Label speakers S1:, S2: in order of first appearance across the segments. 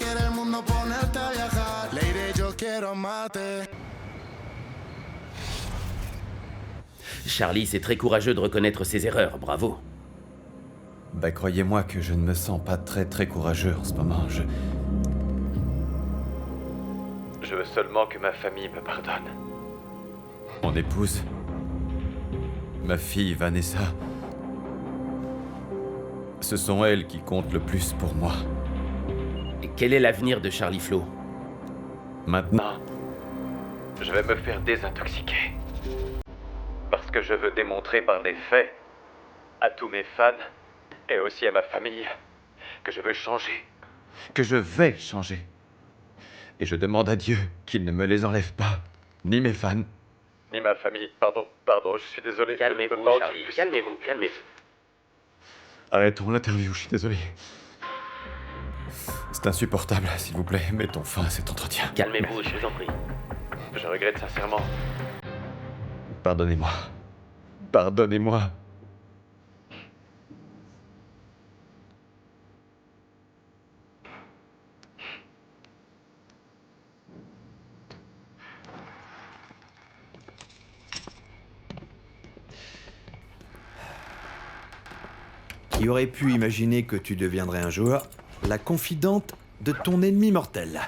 S1: quiere el mundo ponerte a viajar. Lady, yo quiero mate.
S2: Charlie, c'est très courageux de reconnaître ses erreurs, bravo.
S3: Bah croyez-moi que je ne me sens pas très courageux en ce moment, Je veux seulement que ma famille me pardonne. Mon épouse, ma fille Vanessa, ce sont elles qui comptent le plus pour moi.
S2: Et quel est l'avenir de Charlie Flo?
S3: Maintenant, je vais me faire désintoxiquer. Parce que je veux démontrer par les faits à tous mes fans et aussi à ma famille que je veux changer, que je vais changer. Et je demande à Dieu qu'il ne me les enlève pas, ni mes fans, ni ma famille. Pardon, je suis désolé.
S2: Calmez-vous, Charlie, calmez-vous.
S3: Arrêtons l'interview, je suis désolé. C'est insupportable, s'il vous plaît, mettons fin à cet entretien.
S2: Calmez-vous,
S3: Merci.
S2: je vous en prie.
S3: Je regrette sincèrement. Pardonnez-moi. Pardonnez-moi.
S4: Qui aurait pu imaginer que tu deviendrais un jour la confidente de ton ennemi mortel?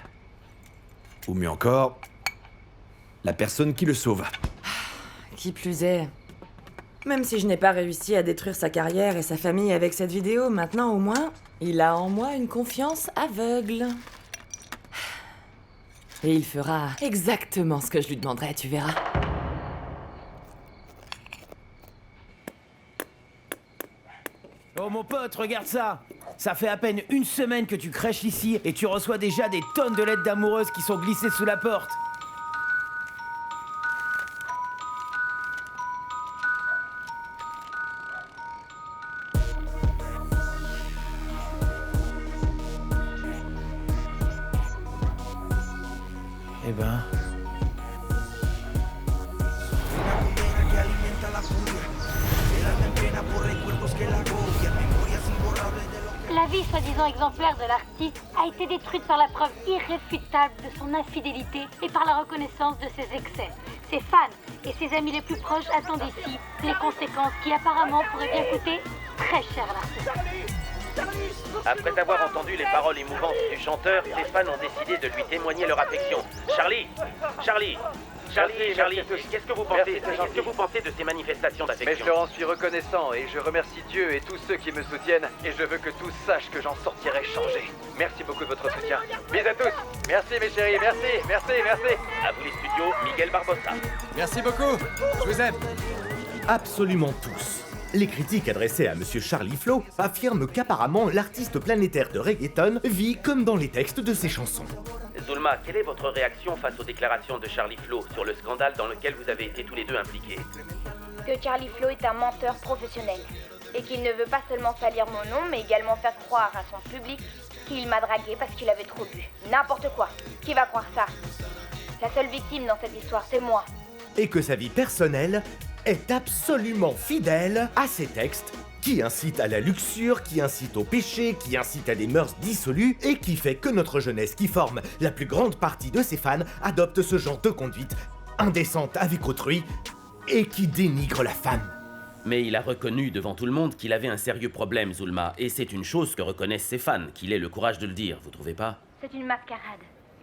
S4: Ou mieux encore, la personne qui le sauve.
S5: Qui plus est. Même si je n'ai pas réussi à détruire sa carrière et sa famille avec cette vidéo, maintenant au moins, il a en moi une confiance aveugle. Et il fera exactement ce que je lui demanderai, tu verras.
S6: Oh mon pote, regarde ça! Ça fait à peine une semaine que tu crèches ici et tu reçois déjà des tonnes de lettres d'amoureuses qui sont glissées sous la porte. Eh ben...
S7: La vie soi-disant exemplaire de l'artiste a été détruite par la preuve irréfutable de son infidélité et par la reconnaissance de ses excès. Ses fans et ses amis les plus proches attendent ici les conséquences qui apparemment pourraient bien coûter très cher à l'artiste.
S2: Après avoir entendu les paroles émouvantes du chanteur, ses fans ont décidé de lui témoigner leur affection. Charlie, qu'est-ce que vous pensez de ces manifestations
S3: Mais
S2: d'affection?
S3: je leur en suis reconnaissant et je remercie Dieu et tous ceux qui me soutiennent et je veux que tous sachent que j'en sortirai changé. Merci beaucoup de votre soutien. Bisous à tous. Merci mes chéris, merci.
S2: À vous les studios, Miguel Barbosa.
S8: Merci beaucoup, je vous aime. Absolument tous. Les critiques adressées à Monsieur Charlie Flo affirment qu'apparemment l'artiste planétaire de reggaeton vit comme dans les textes de ses chansons.
S2: Zulma, quelle est votre réaction face aux déclarations de Charlie Flo sur le scandale dans lequel vous avez été tous les deux impliqués?
S9: Que Charlie Flo est un menteur professionnel et qu'il ne veut pas seulement salir mon nom mais également faire croire à son public qu'il m'a dragué parce qu'il avait trop bu. N'importe quoi. Qui va croire ça? La seule victime dans cette histoire, c'est moi.
S8: Et que sa vie personnelle est absolument fidèle à ses textes, qui incitent à la luxure, qui incitent au péché, qui incitent à des mœurs dissolues, et qui fait que notre jeunesse, qui forme la plus grande partie de ses fans, adopte ce genre de conduite indécente avec autrui, et qui dénigre la femme.
S2: Mais il a reconnu devant tout le monde qu'il avait un sérieux problème, Zulma, et c'est une chose que reconnaissent ses fans, qu'il ait le courage de le dire, vous trouvez pas?
S9: C'est une mascarade.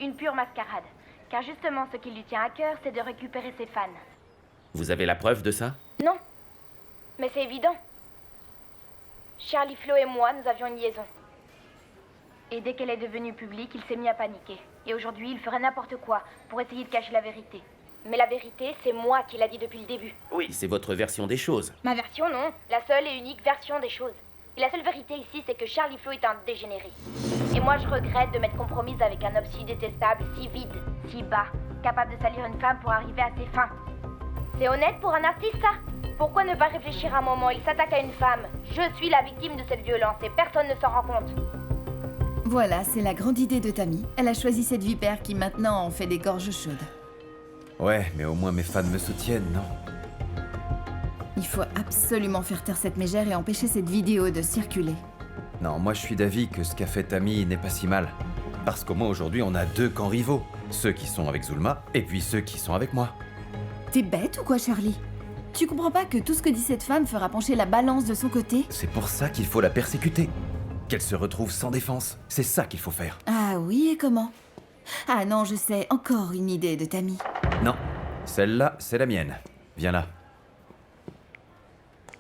S9: Une pure mascarade. Car justement, ce qui lui tient à cœur, c'est de récupérer ses fans.
S2: Vous avez la preuve de ça?
S9: Non. Mais c'est évident. Charlie Flo et moi, nous avions une liaison. Et dès qu'elle est devenue publique, il s'est mis à paniquer. Et aujourd'hui, il ferait n'importe quoi pour essayer de cacher la vérité. Mais la vérité, c'est moi qui l'a dit depuis le début.
S2: Oui, c'est votre version des choses.
S9: Ma version, non. La seule et unique version des choses. Et la seule vérité ici, c'est que Charlie Flo est un dégénéré. Et moi, je regrette de m'être compromise avec un homme si détestable, si vide, si bas, capable de salir une femme pour arriver à ses fins. C'est honnête pour un artiste, ça? Pourquoi ne pas réfléchir un moment? Il s'attaque à une femme. Je suis la victime de cette violence et personne ne s'en rend compte.
S10: Voilà, c'est la grande idée de Tammy. Elle a choisi cette vipère qui maintenant en fait des gorges chaudes.
S3: Ouais, mais au moins mes fans me soutiennent, non?
S10: Il faut absolument faire taire cette mégère et empêcher cette vidéo de circuler.
S3: Non, moi je suis d'avis que ce qu'a fait Tammy n'est pas si mal.
S4: Parce qu'au moins aujourd'hui, on a deux camps rivaux. Ceux qui sont avec Zulma, et puis ceux qui sont avec moi.
S10: T'es bête ou quoi, Charlie? Tu comprends pas que tout ce que dit cette femme fera pencher la balance de son côté?
S4: C'est pour ça qu'il faut la persécuter. Qu'elle se retrouve sans défense. C'est ça qu'il faut faire.
S10: Ah oui, et comment? Ah non, je sais, encore une idée de Tammy.
S4: Non, celle-là, c'est la mienne. Viens là.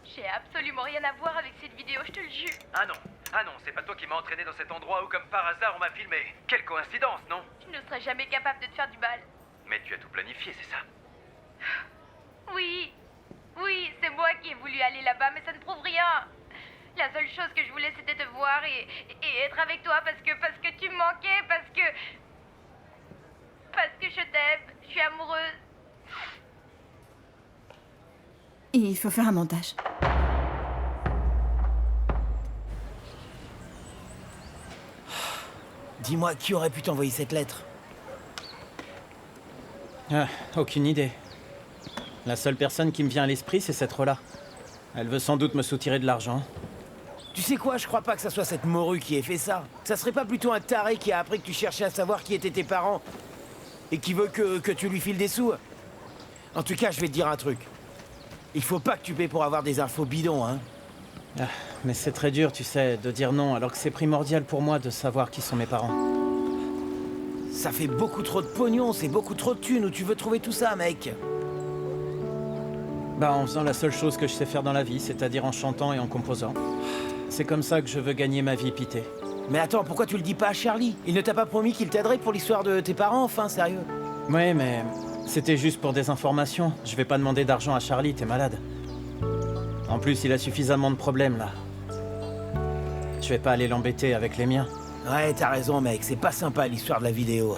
S9: J'ai absolument rien à voir avec cette vidéo, je te le jure.
S3: Ah non, c'est pas toi qui m'as entraîné dans cet endroit où comme par hasard on m'a filmé. Quelle coïncidence, non?
S9: Tu ne serais jamais capable de te faire du mal.
S3: Mais tu as tout planifié, c'est ça?
S9: Oui, c'est moi qui ai voulu aller là-bas, mais ça ne prouve rien. La seule chose que je voulais, c'était te voir et être avec toi parce que tu me manquais, parce que je t'aime, je suis amoureuse.
S10: Il faut faire un montage.
S6: Dis-moi, qui aurait pu t'envoyer cette lettre?
S11: Ah, aucune idée. La seule personne qui me vient à l'esprit, c'est cette Rola. Elle veut sans doute me soutirer de l'argent.
S6: Tu sais quoi, je crois pas que ça soit cette morue qui ait fait ça. Ça serait pas plutôt un taré qui a appris que tu cherchais à savoir qui étaient tes parents et qui veut que tu lui files des sous? En tout cas, je vais te dire un truc. Il faut pas que tu paies pour avoir des infos bidons, hein.
S11: Ah, mais c'est très dur, tu sais, de dire non, alors que c'est primordial pour moi de savoir qui sont mes parents.
S6: Ça fait beaucoup trop de pognon, c'est beaucoup trop de thunes. Où tu veux trouver tout ça, mec?
S11: Bah, en faisant la seule chose que je sais faire dans la vie, c'est-à-dire en chantant et en composant. C'est comme ça que je veux gagner ma vie, Pité.
S6: Mais attends, pourquoi tu le dis pas à Charlie? Il ne t'a pas promis qu'il t'aiderait pour l'histoire de tes parents, enfin, sérieux?
S11: Ouais, mais c'était juste pour des informations. Je vais pas demander d'argent à Charlie, t'es malade. En plus, il a suffisamment de problèmes, là. Je vais pas aller l'embêter avec les miens.
S6: Ouais, t'as raison, mec, c'est pas sympa l'histoire de la vidéo.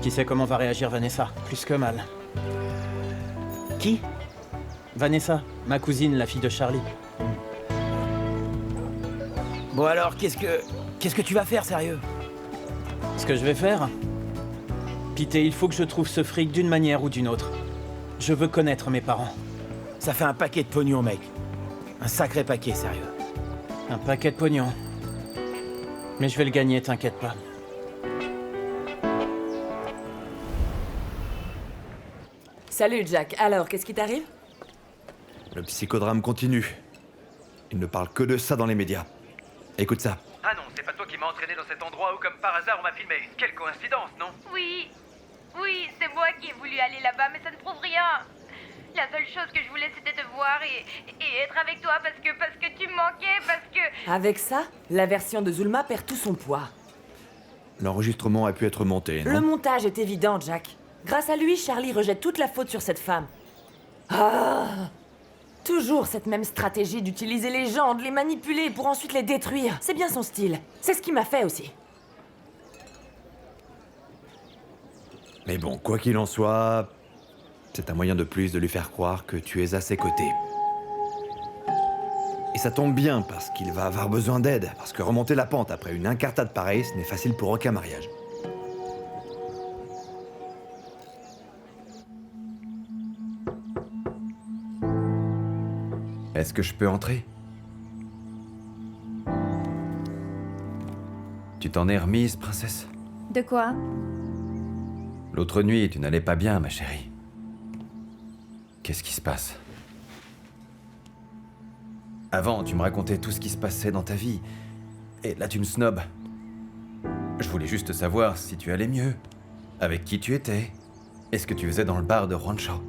S11: Qui sait comment va réagir Vanessa? Plus que mal.
S6: Qui?
S11: Vanessa, ma cousine, la fille de Charlie.
S6: Bon alors, qu'est-ce que tu vas faire, sérieux?
S11: Ce que je vais faire? Pité, il faut que je trouve ce fric d'une manière ou d'une autre. Je veux connaître mes parents.
S6: Ça fait un paquet de pognon, mec. Un sacré paquet, sérieux.
S11: Un paquet de pognon. Mais je vais le gagner, t'inquiète pas.
S5: Salut Jack, alors qu'est-ce qui t'arrive?
S4: Le psychodrame continue. Il ne parle que de ça dans les médias. Écoute ça.
S3: Ah non, c'est pas toi qui m'as entraîné dans cet endroit où comme par hasard on m'a filmé. Quelle coïncidence, non?
S9: Oui, c'est moi qui ai voulu aller là-bas, mais ça ne prouve rien. La seule chose que je voulais, c'était te voir et être avec toi parce que tu me manquais, parce que...
S5: Avec ça, la version de Zulma perd tout son poids.
S4: L'enregistrement a pu être monté, non?
S5: Le montage est évident, Jack. Grâce à lui, Charlie rejette toute la faute sur cette femme. Ah! Toujours cette même stratégie d'utiliser les gens, de les manipuler pour ensuite les détruire. C'est bien son style. C'est ce qui m'a fait aussi.
S4: Mais bon, quoi qu'il en soit, c'est un moyen de plus de lui faire croire que tu es à ses côtés. Et ça tombe bien, parce qu'il va avoir besoin d'aide. Parce que remonter la pente après une incartade pareille, ce n'est facile pour aucun mariage. Est-ce que je peux entrer? Tu t'en es remise, princesse?
S10: De quoi?
S4: L'autre nuit, tu n'allais pas bien, ma chérie. Qu'est-ce qui se passe? Avant, tu me racontais tout ce qui se passait dans ta vie. Et là, tu me snobs. Je voulais juste savoir si tu allais mieux. Avec qui tu étais. Et ce que tu faisais dans le bar de Rancho.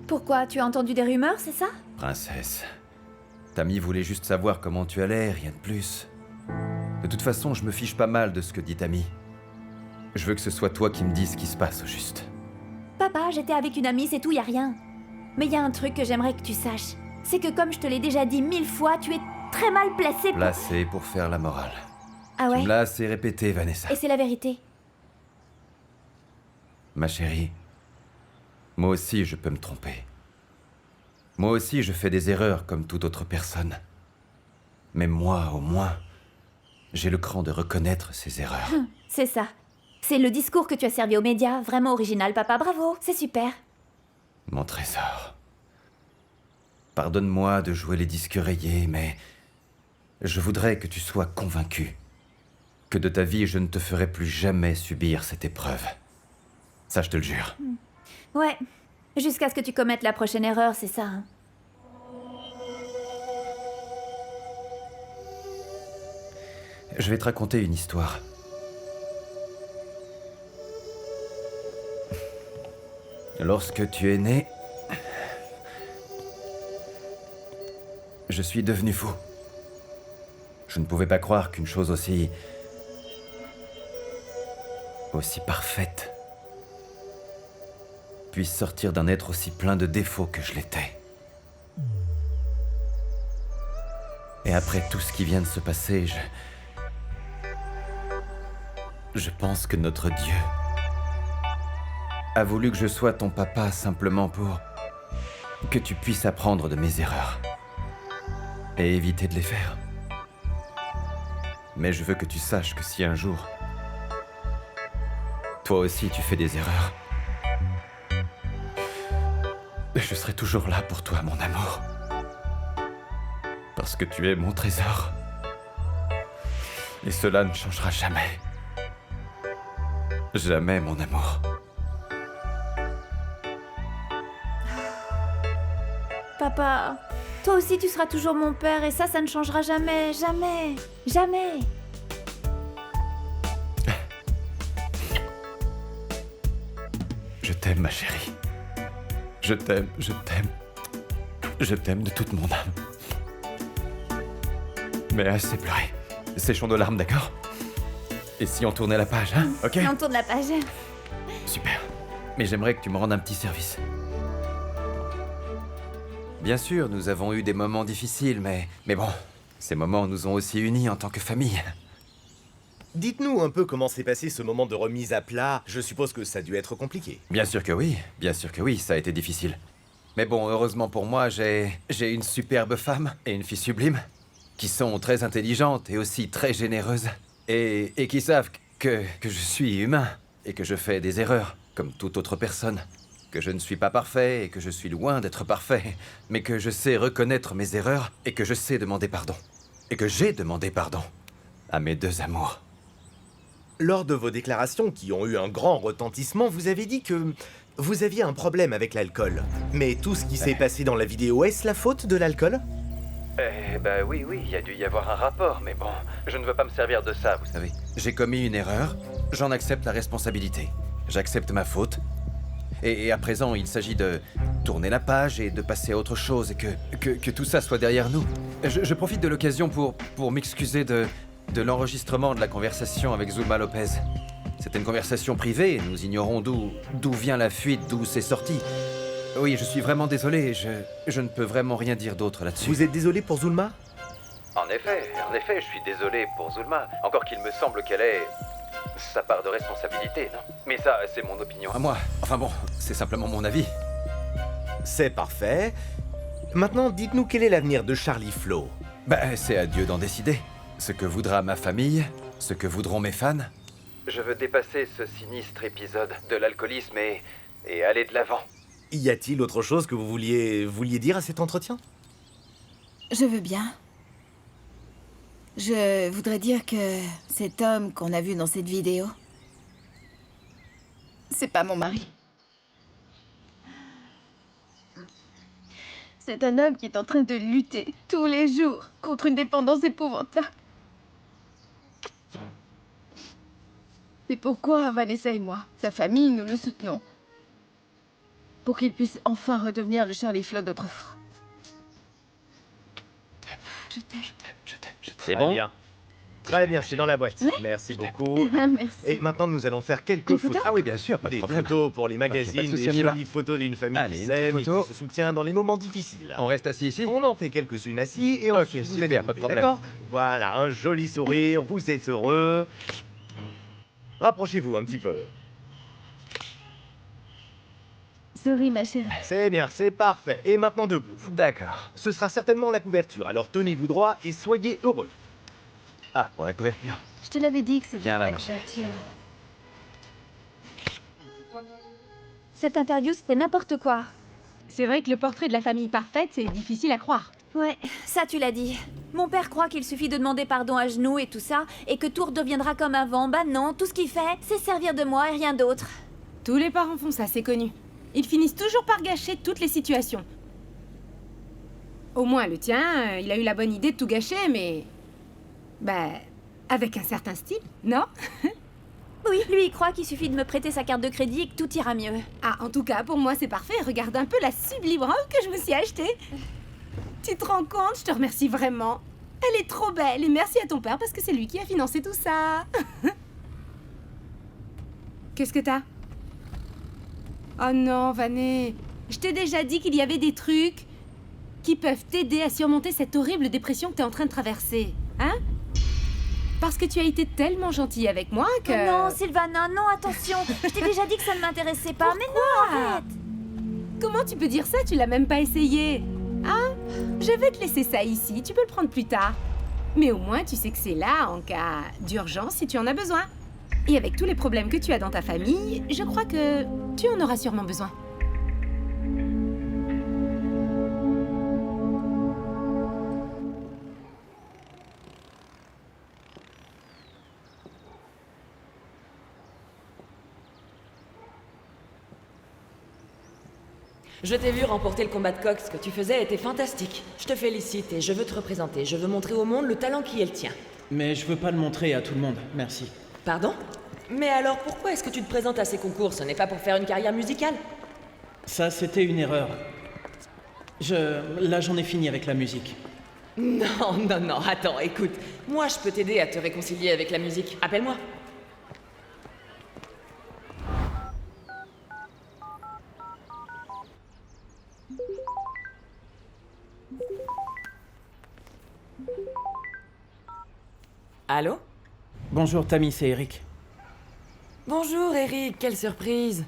S12: Pourquoi? Tu as entendu des rumeurs, c'est ça?
S4: Princesse, Tammy voulait juste savoir comment tu allais, rien de plus. De toute façon, je me fiche pas mal de ce que dit Tammy. Je veux que ce soit toi qui me dises ce qui se passe au juste.
S12: Papa, j'étais avec une amie, c'est tout, y a rien. Mais y a un truc que j'aimerais que tu saches. C'est que comme je te l'ai déjà dit 1000 fois, tu es très mal placé pour...
S4: Placé pour faire la morale.
S12: Ah ouais?
S4: Tu me l'as assez répété, Vanessa.
S12: Et c'est la vérité.
S4: Ma chérie, moi aussi je peux me tromper. Moi aussi je fais des erreurs comme toute autre personne. Mais moi, au moins, j'ai le cran de reconnaître ces erreurs.
S12: C'est ça. C'est le discours que tu as servi aux médias. Vraiment original, papa. Bravo, c'est super.
S4: Mon trésor. Pardonne-moi de jouer les disques rayés, mais je voudrais que tu sois convaincu que de ta vie, je ne te ferai plus jamais subir cette épreuve. Ça, je te le jure.
S12: Ouais. Jusqu'à ce que tu commettes la prochaine erreur, c'est ça, hein.
S4: Je vais te raconter une histoire. Lorsque tu es né, je suis devenu fou. Je ne pouvais pas croire qu'une chose aussi parfaite puisse sortir d'un être aussi plein de défauts que je l'étais. Et après tout ce qui vient de se passer, je pense que notre Dieu a voulu que je sois ton papa simplement pour que tu puisses apprendre de mes erreurs et éviter de les faire. Mais je veux que tu saches que si un jour, toi aussi tu fais des erreurs, je serai toujours là pour toi, mon amour. Parce que tu es mon trésor. Et cela ne changera jamais. Jamais, mon amour.
S12: Papa, toi aussi tu seras toujours mon père et ça ne changera jamais, jamais, jamais.
S4: Je t'aime, ma chérie. Je t'aime, je t'aime. Je t'aime de toute mon âme. Mais assez pleuré. Séchons nos larmes, d'accord? Et si on tournait la page, hein? Ok?
S12: Et on tourne la page.
S4: Super. Mais j'aimerais que tu me rendes un petit service. Bien sûr, nous avons eu des moments difficiles, mais bon, ces moments nous ont aussi unis en tant que famille.
S8: Dites-nous un peu comment s'est passé ce moment de remise à plat. Je suppose que ça a dû être compliqué.
S4: Bien sûr que oui, ça a été difficile. Mais bon, heureusement pour moi, j'ai une superbe femme et une fille sublime, qui sont très intelligentes et aussi très généreuses, et qui savent que je suis humain, et que je fais des erreurs, comme toute autre personne. Que je ne suis pas parfait, et que je suis loin d'être parfait, mais que je sais reconnaître mes erreurs, et que je sais demander pardon. Et que j'ai demandé pardon à mes deux amours.
S8: Lors de vos déclarations qui ont eu un grand retentissement, vous avez dit que vous aviez un problème avec l'alcool. Mais tout ce qui s'est passé dans la vidéo, est-ce la faute de l'alcool?
S4: Oui, il y a dû y avoir un rapport, mais bon, je ne veux pas me servir de ça, vous savez. J'ai commis une erreur, j'en accepte la responsabilité. J'accepte ma faute. Et à présent, il s'agit de tourner la page et de passer à autre chose et que tout ça soit derrière nous. Je profite de l'occasion pour m'excuser de l'enregistrement de la conversation avec Zulma Lopez. C'était une conversation privée, nous ignorons d'où vient la fuite, d'où c'est sorti. Oui, je suis vraiment désolé, je ne peux vraiment rien dire d'autre là-dessus.
S8: Vous êtes désolé pour Zulma?
S4: En effet, je suis désolé pour Zulma. Encore qu'il me semble qu'elle ait sa part de responsabilité, non? Mais ça, c'est mon opinion à moi. Enfin bon, c'est simplement mon avis.
S8: C'est parfait. Maintenant, dites-nous quel est l'avenir de Charlie Flo.
S4: C'est à Dieu d'en décider. Ce que voudra ma famille, ce que voudront mes fans. Je veux dépasser ce sinistre épisode de l'alcoolisme et aller de l'avant.
S8: Y a-t-il autre chose que vous vouliez dire à cet entretien?
S10: Je veux bien. Je voudrais dire que cet homme qu'on a vu dans cette vidéo, c'est pas mon mari. C'est un homme qui est en train de lutter tous les jours contre une dépendance épouvantable. C'est pourquoi Vanessa et moi, sa famille, nous le soutenons. Pour qu'il puisse enfin redevenir le Charlie Flo d'autrefois. Je t'aime.
S2: C'est bon?
S8: Très bien, c'est dans la boîte.
S10: Oui.
S8: Merci beaucoup.
S10: Merci.
S8: Et maintenant, nous allons faire quelques
S10: Des photos?
S8: Ah oui, bien sûr, des photos pour les magazines,
S4: pas de souci,
S8: des
S4: on y va.
S8: jolies photos d'une famille
S4: Allez,
S8: qui
S4: une
S8: s'aime et qui
S4: photo.
S8: se soutient dans les moments difficiles.
S4: On reste assis ici?
S8: On en fait quelques-unes assis et
S4: Ok,
S8: ensuite vous
S4: super,
S8: êtes
S4: pas de
S8: groupés,
S4: problème.
S8: d'accord? Voilà, un joli sourire, vous êtes heureux. Rapprochez-vous un petit peu.
S10: Souris, ma chérie.
S8: C'est bien, c'est parfait. Et maintenant debout.
S4: D'accord.
S8: Ce sera certainement la couverture, alors tenez-vous droit et soyez heureux. Ah, pour la couverture.
S10: Je te l'avais dit que c'était
S4: Viens là,
S10: la
S4: ma
S10: couverture.
S12: Cette interview, c'était n'importe quoi.
S13: C'est vrai que le portrait de la famille parfaite, c'est difficile à croire.
S12: Ouais, ça tu l'as dit. Mon père croit qu'il suffit de demander pardon à genoux et tout ça, et que tout redeviendra comme avant. Bah non, tout ce qu'il fait, c'est servir de moi et rien d'autre.
S13: Tous les parents font ça, c'est connu. Ils finissent toujours par gâcher toutes les situations. Au moins le tien, il a eu la bonne idée de tout gâcher, mais... Bah... avec un certain style, non?
S12: Oui, lui il croit qu'il suffit de me prêter sa carte de crédit et que tout ira mieux.
S13: Ah, en tout cas, pour moi c'est parfait. Regarde un peu la sublime robe que je me suis achetée. Tu te rends compte? Je te remercie vraiment. Elle est trop belle et merci à ton père parce que c'est lui qui a financé tout ça. Qu'est-ce que t'as? Oh non, Vané. Je t'ai déjà dit qu'il y avait des trucs qui peuvent t'aider à surmonter cette horrible dépression que t'es en train de traverser. Hein? Parce que tu as été tellement gentille avec moi que...
S12: Oh non, Sylvana, non, attention. Je t'ai déjà dit que ça ne m'intéressait pas. Mais non, arrête.
S13: Comment tu peux dire ça? Tu l'as même pas essayé. Hein? Je vais te laisser ça ici, tu peux le prendre plus tard. Mais au moins, tu sais que c'est là en cas d'urgence si tu en as besoin. Et avec tous les problèmes que tu as dans ta famille, je crois que tu en auras sûrement besoin.
S5: Je t'ai vu remporter le combat de coq, ce que tu faisais était fantastique. Je te félicite et je veux te représenter. Je veux montrer au monde le talent qui est le tien.
S11: Mais je veux pas le montrer à tout le monde, merci.
S5: Pardon? Mais alors pourquoi est-ce que tu te présentes à ces concours? Ce n'est pas pour faire une carrière musicale?
S11: Ça, c'était une erreur. Là, j'en ai fini avec la musique.
S5: Non, non, non, attends, écoute. Moi, je peux t'aider à te réconcilier avec la musique. Appelle-moi. Allô?
S11: Bonjour, Tammy, c'est Eric.
S5: Bonjour, Eric, quelle surprise.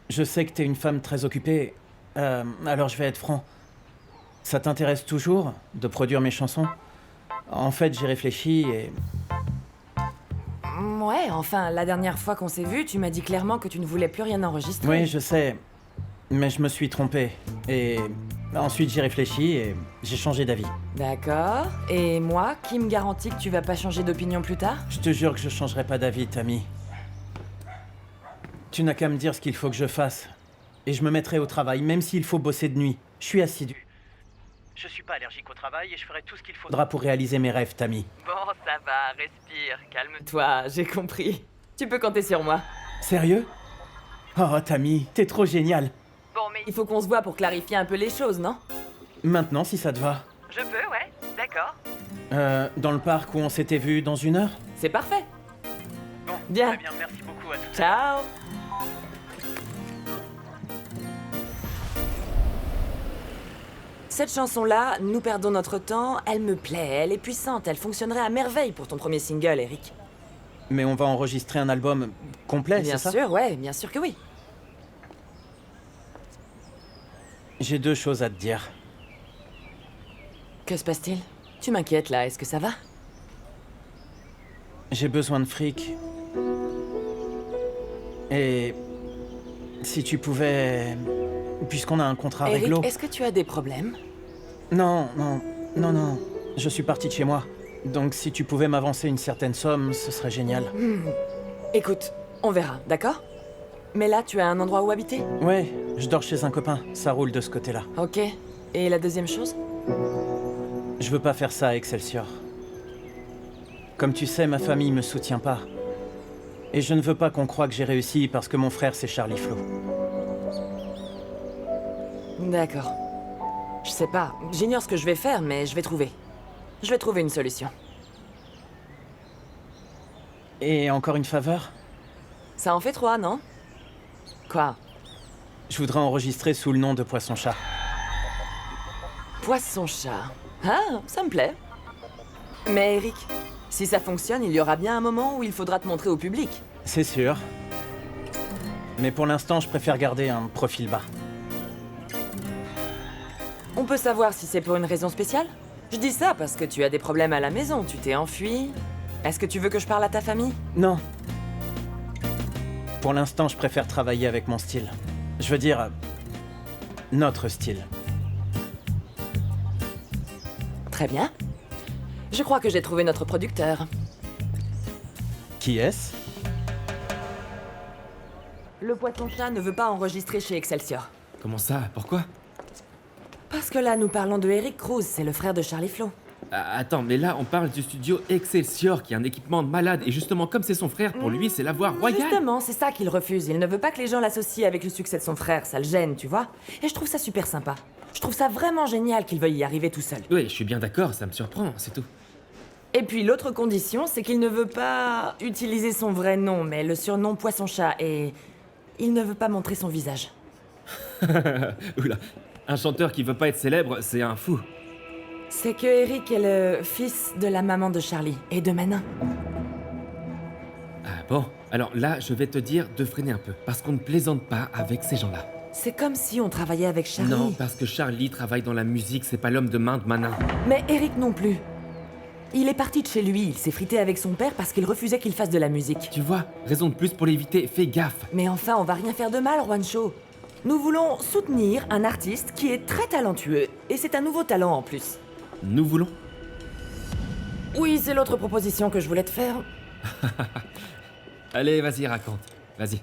S11: Je sais que t'es une femme très occupée, alors je vais être franc. Ça t'intéresse toujours de produire mes chansons? En fait, j'ai réfléchi et...
S5: Ouais, enfin, la dernière fois qu'on s'est vu, tu m'as dit clairement que tu ne voulais plus rien enregistrer.
S11: Oui, je sais, mais je me suis trompé. Et ensuite, j'ai réfléchi et j'ai changé d'avis.
S5: D'accord. Et moi, qui me garantit que tu vas pas changer d'opinion plus tard?
S11: Je te jure que je changerai pas d'avis, Tammy. Tu n'as qu'à me dire ce qu'il faut que je fasse. Et je me mettrai au travail, même s'il faut bosser de nuit. Je suis assidu. Je suis pas allergique au travail et je ferai tout ce qu'il faudra pour réaliser mes rêves, Tammy.
S5: Bon, ça va, respire, calme-toi, j'ai compris. Tu peux compter sur moi.
S11: Sérieux? Oh, Tammy, t'es trop génial.
S5: Bon, mais il faut qu'on se voit pour clarifier un peu les choses, non?
S11: Maintenant, si ça te va.
S5: Je peux, ouais, d'accord.
S11: Dans le parc où on s'était vu dans 1 heure?
S5: C'est parfait.
S11: Bon,
S5: bien.
S11: Très bien, merci beaucoup à tous.
S5: Ciao. Cette chanson-là, Nous perdons notre temps, elle me plaît, elle est puissante, elle fonctionnerait à merveille pour ton premier single, Eric.
S11: Mais on va enregistrer un album complet, c'est ça?
S5: Bien sûr, ouais, bien sûr que oui.
S11: J'ai 2 choses à te dire.
S5: Que se passe-t-il? Tu m'inquiètes là, est-ce que ça va?
S11: J'ai besoin de fric. Et si tu pouvais... Puisqu'on a un contrat réglo...
S5: Eric, est-ce que tu as des problèmes?
S11: Non. Je suis parti de chez moi. Donc si tu pouvais m'avancer une certaine somme, ce serait génial.
S5: Écoute, on verra, d'accord? Mais là, tu as un endroit où habiter?
S11: Ouais, je dors chez un copain. Ça roule de ce côté-là.
S5: Ok. Et la deuxième chose?
S11: Je veux pas faire ça à Excelsior. Comme tu sais, ma famille me soutient pas. Et je ne veux pas qu'on croie que j'ai réussi parce que mon frère, c'est Charlie Flo.
S5: D'accord. Je sais pas. J'ignore ce que je vais faire, mais je vais trouver. Je vais trouver une solution.
S11: Et encore une faveur?
S5: Ça en fait 3, non? Quoi?
S11: Je voudrais enregistrer sous le nom de Poisson-Chat.
S5: Poisson-Chat. Ah, ça me plaît. Mais Eric, si ça fonctionne, il y aura bien un moment où il faudra te montrer au public.
S11: C'est sûr. Mais pour l'instant, je préfère garder un profil bas.
S5: On peut savoir si c'est pour une raison spéciale? Je dis ça parce que tu as des problèmes à la maison, tu t'es enfui. Est-ce que tu veux que je parle à ta famille?
S11: Non. Pour l'instant, je préfère travailler avec mon style. Je veux dire, notre style.
S5: Très bien. Je crois que j'ai trouvé notre producteur.
S11: Qui est-ce?
S5: Le poisson-chat ne veut pas enregistrer chez Excelsior.
S14: Comment ça? Pourquoi?
S5: Parce que là, nous parlons de Eric Cruz, c'est le frère de Charlie Flo.
S14: Attends, mais là, on parle du studio Excelsior, qui est un équipement de malade. Et justement, comme c'est son frère, pour lui, c'est la voie royale.
S5: Justement, c'est ça qu'il refuse. Il ne veut pas que les gens l'associent avec le succès de son frère. Ça le gêne, tu vois. Et je trouve ça super sympa. Je trouve ça vraiment génial qu'il veuille y arriver tout seul.
S14: Oui, je suis bien d'accord, ça me surprend, c'est tout.
S5: Et puis l'autre condition, c'est qu'il ne veut pas utiliser son vrai nom, mais le surnom Poisson-Chat, et il ne veut pas montrer son visage.
S14: Oula, un chanteur qui veut pas être célèbre, c'est un fou.
S5: C'est que Eric est le fils de la maman de Charlie et de Manin.
S14: Ah bon, alors là, je vais te dire de freiner un peu, parce qu'on ne plaisante pas avec ces gens-là.
S5: C'est comme si on travaillait avec Charlie.
S14: Non, parce que Charlie travaille dans la musique, c'est pas l'homme de main de Manin.
S5: Mais Eric non plus. Il est parti de chez lui, il s'est frité avec son père parce qu'il refusait qu'il fasse de la musique.
S14: Tu vois, raison de plus pour l'éviter, fais gaffe.
S5: Mais enfin, on va rien faire de mal, Juancho. Nous voulons soutenir un artiste qui est très talentueux, et c'est un nouveau talent en plus.
S14: Nous voulons?
S5: Oui, c'est l'autre proposition que je voulais te faire.
S14: Allez, vas-y, raconte. Vas-y.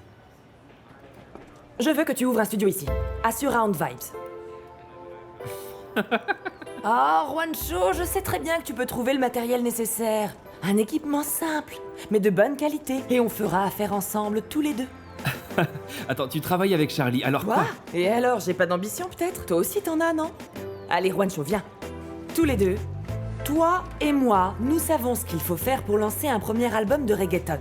S5: Je veux que tu ouvres un studio ici, à Surround Vibes. Oh, Juancho, je sais très bien que tu peux trouver le matériel nécessaire. Un équipement simple, mais de bonne qualité. Et on fera affaire ensemble, tous les deux.
S14: Attends, tu travailles avec Charlie, alors quoi?
S5: Et alors, j'ai pas d'ambition peut-être? Toi aussi t'en as, non? Allez, Juancho, viens. Tous les deux. Toi et moi, nous savons ce qu'il faut faire pour lancer un premier album de reggaeton.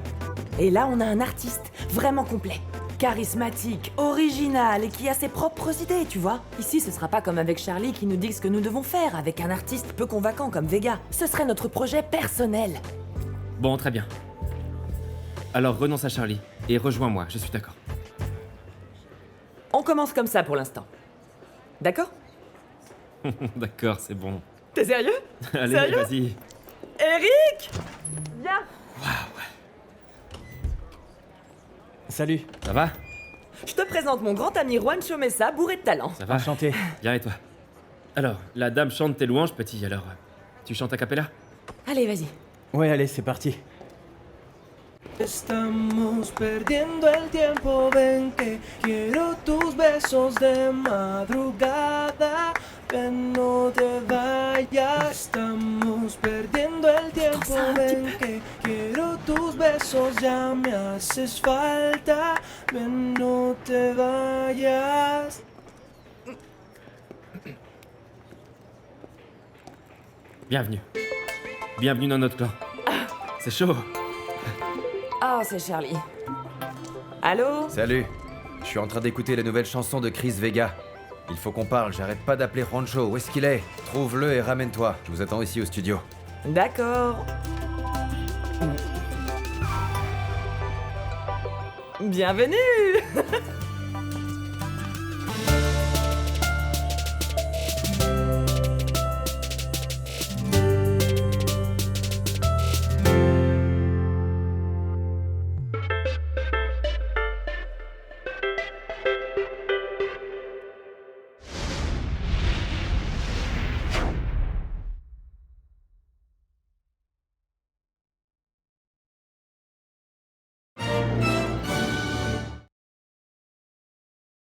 S5: Et là, on a un artiste vraiment complet. Charismatique, original et qui a ses propres idées, tu vois. Ici, ce sera pas comme avec Charlie qui nous dit ce que nous devons faire avec un artiste peu convaincant comme Vega. Ce serait notre projet personnel.
S14: Bon, très bien. Alors renonce à Charlie et rejoins-moi, je suis d'accord.
S5: On commence comme ça pour l'instant. D'accord?
S14: D'accord, c'est bon.
S5: T'es sérieux?
S14: Allez,
S5: Sérieux?
S14: vas-y.
S5: Eric! Viens!
S11: Salut.
S14: Ça va?
S5: Je te présente mon grand ami Juancho Mesa, bourré de talent.
S14: Ça va?
S11: Enchanté.
S14: Bien et toi? Alors, la dame chante tes louanges, petit, alors... Tu chantes a cappella?
S5: Allez, vas-y.
S11: Ouais, allez, c'est parti.
S15: Estamos perdiendo el tiempo, ven que quiero tus besos de madrugada. Ven, no te vayas. Estamos perdiendo el tiempo, ven que quiero tus besos, ya me haces falta. Ven, no te vayas.
S14: Bienvenue. Bienvenue dans notre clan. C'est chaud.
S5: Ah, c'est Charlie. Allô?
S4: Salut. Je suis en train d'écouter la nouvelle chanson de Chris Vega. Il faut qu'on parle, j'arrête pas d'appeler Juancho. Où est-ce qu'il est? Trouve-le et ramène-toi. Je vous attends ici au studio.
S5: D'accord. Bienvenue.